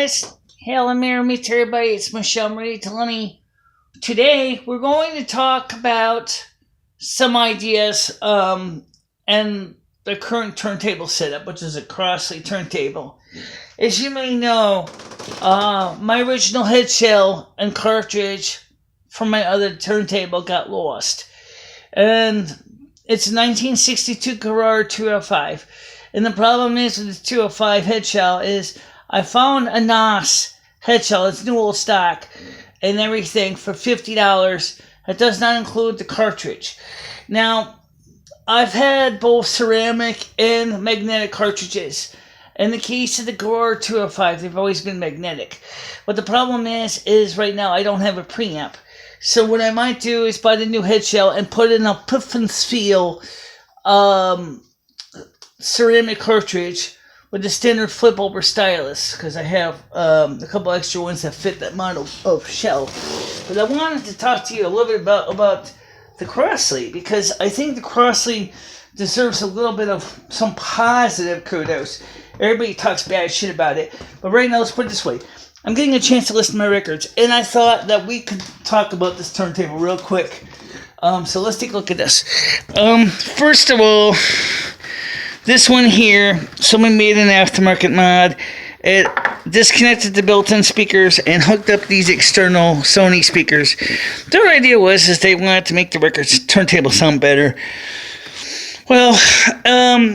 guys, hail and merry meet to everybody. It's MicheleMarieDalene. Today we're going to talk about some ideas and the current turntable setup, which is a Crossley turntable. As you may know, my original head shell and cartridge from my other turntable got lost, and it's a 1962 Carrara 205. And the problem is with the 205 head shell is I found a NOS head shell. It's new old stock and everything for $50. That does not include the cartridge. Now, I've had both ceramic and magnetic cartridges. In the case of the Carrara 205, they've always been magnetic. But the problem is right now I don't have a preamp. So what I might do is buy the new head shell and put in a Puffinspiel ceramic cartridge with the standard flip over stylus, because I have a couple extra ones that fit that model of shell. But I wanted to talk to you a little bit about the Crossley, because I think the Crossley deserves a little bit of some positive kudos. Everybody talks bad shit about it, but right now, let's put it this way. I'm getting a chance to listen to my records, and I thought that we could talk about this turntable real quick. So let's take a look at this. First of all, this one here, someone made an aftermarket mod. It disconnected the built-in speakers and hooked up these external Sony speakers. Their idea was they wanted to make the records turntable sound better. Well,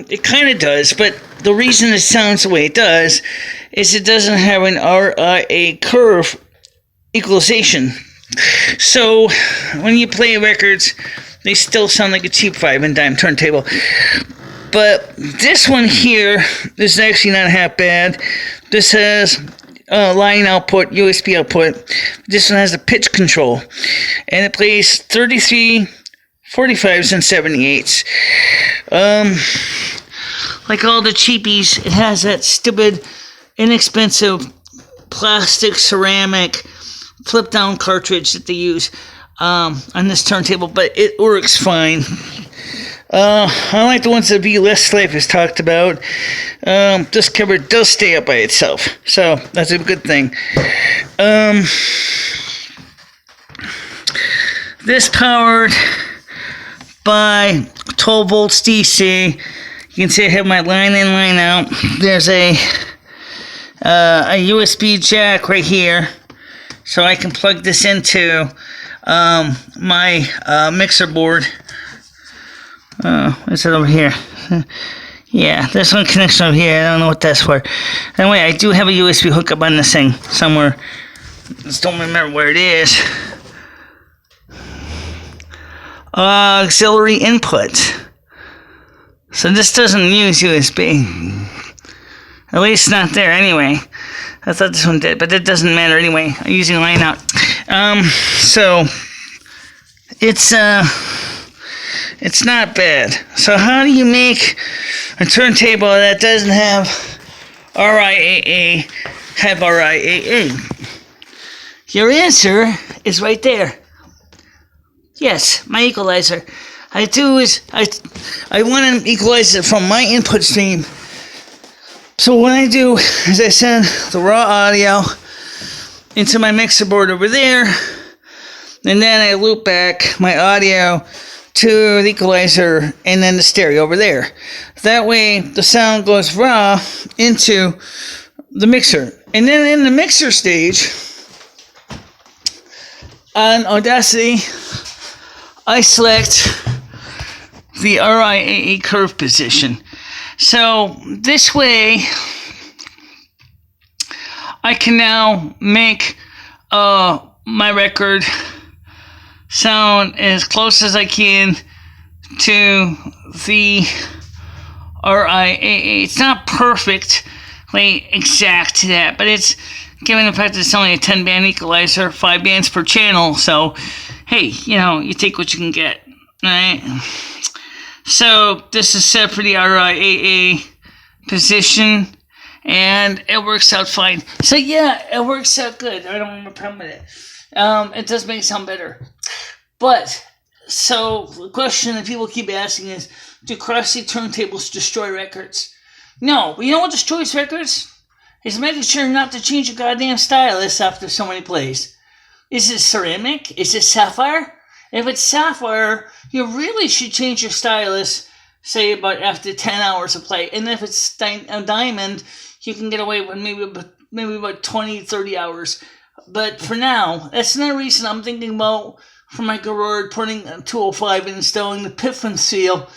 it kind of does, but the reason it sounds the way it does is it doesn't have an RIA curve equalization. So when you play records, they still sound like a cheap 5 and dime turntable. But this one here is actually not half bad. This has line output, USB output. This one has a pitch control. And it plays 33, 45s, and 78s. Like all the cheapies, it has that stupid, inexpensive plastic ceramic flip-down cartridge that they use on this turntable, but it works fine. I like the ones that V-Less Life has talked about. This cover does stay up by itself, so that's a good thing. This powered by 12 volts DC. You can see I have my line in, line out. There's a USB jack right here, so I can plug this into my mixer board. Is it over here? Yeah, this one connects over here. I don't know what that's for. Anyway, I do have a USB hookup on this thing somewhere. Just don't remember where it is. Auxiliary input. So this doesn't use USB. At least not there anyway. I thought this one did, but that doesn't matter anyway. I'm using line out. So it's not bad. So how do you make a turntable that doesn't have RIAA have RIAA? Your answer is right there. Yes, my equalizer. I want an equalizer from my input stream. So what I do is I send the raw audio into my mixer board over there, and then I loop back my audio to the equalizer and then the stereo over there. That way the sound goes raw into the mixer. And then in the mixer stage on Audacity, I select the RIAA curve position. So this way I can now make my record sound as close as I can to the RIAA. It's not perfectly exact to that, but it's, given the fact that it's only a 10-band equalizer, 5 bands per channel, so hey, you take what you can get, alright? So this is set for the RIAA position, and it works out fine. So yeah, it works out good. I don't have a problem with it. It does make it sound better. But, so the question that people keep asking is, do Crossley turntables destroy records? No, but you know what destroys records? is making sure not to change your goddamn stylus after so many plays. Is it ceramic? Is it sapphire? If it's sapphire, you really should change your stylus, say, about after 10 hours of play. And if it's a diamond, you can get away with maybe about 20, 30 hours. But for now, that's another reason I'm thinking about, for my garage, putting a 205 and installing the Piffin Seal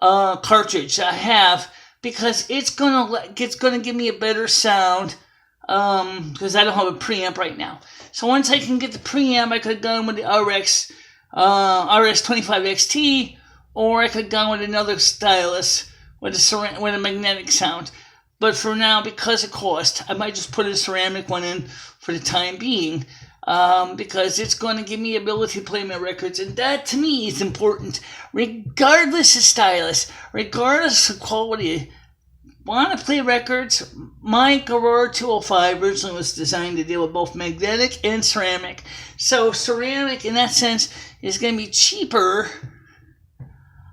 cartridge I have, because it's gonna give me a better sound, because I don't have a preamp right now. So once I can get the preamp, I could have gone with the RS25XT, or I could have gone with another stylus with a magnetic sound. But for now, because of cost, I might just put a ceramic one in for the time being, because it's going to give me the ability to play my records, and that to me is important, regardless of stylus, regardless of quality. Want to play records? My Garage 205 originally was designed to deal with both magnetic and ceramic. So ceramic, in that sense, is going to be cheaper.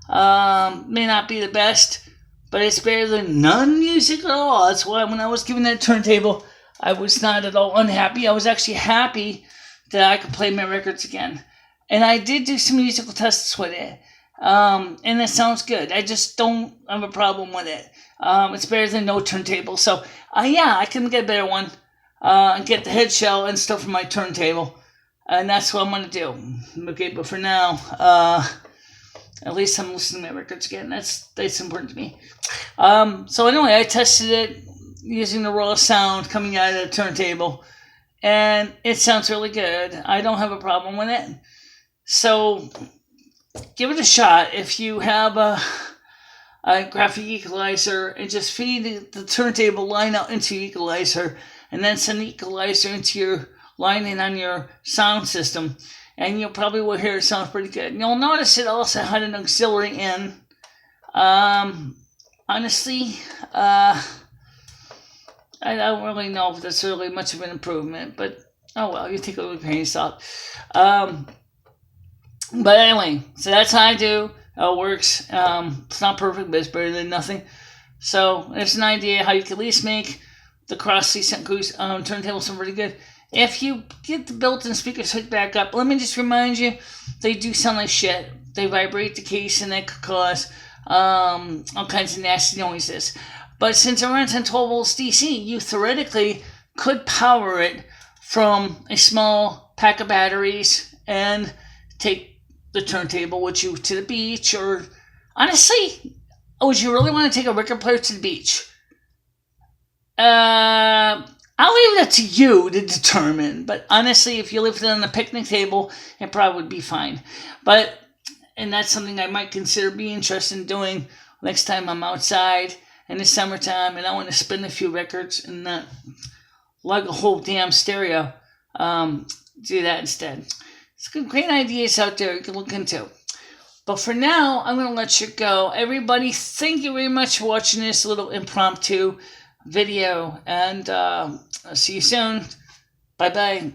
May not be the best, but it's better than none music at all. That's why when I was given that turntable, I was not at all unhappy. I was actually happy that I could play my records again. And I did do some musical tests with it. And it sounds good. I just don't have a problem with it. It's better than no turntable. So, yeah, I can get a better one. And get the head shell and stuff from my turntable. And that's what I'm going to do. Okay, but for now, at least I'm listening to my records again. That's important to me. So anyway, I tested it using the raw sound coming out of the turntable. And it sounds really good. I don't have a problem with it. So give it a shot. If you have a graphic equalizer, and just feed the turntable line out into your equalizer, and then send the equalizer into your lining on your sound system, and you probably will hear it sound pretty good. You'll notice it also had an auxiliary in. Honestly, I don't really know if that's really much of an improvement, but oh well, you take a look at yourself. But anyway, so that's how I do. How it works. It's not perfect, but it's better than nothing. So there's an idea how you can at least make the cross-decent turntable sound pretty good. If you get the built-in speakers hooked back up, let me just remind you, they do sound like shit. They vibrate the case, and that could cause all kinds of nasty noises. But since it runs on 12 volts DC, you theoretically could power it from a small pack of batteries and take the turntable with you to the beach. Or honestly, would you really want to take a record player to the beach? I'll leave that to you to determine. But honestly, if you left it on a picnic table, it probably would be fine. And that's something I might consider being interested in doing next time I'm outside in the summertime and I want to spin a few records and not lug a whole damn stereo. Do that instead. It's great ideas out there you can look into. But for now, I'm going to let you go. Everybody, thank you very much for watching this little impromptu video. And I'll see you soon. Bye-bye.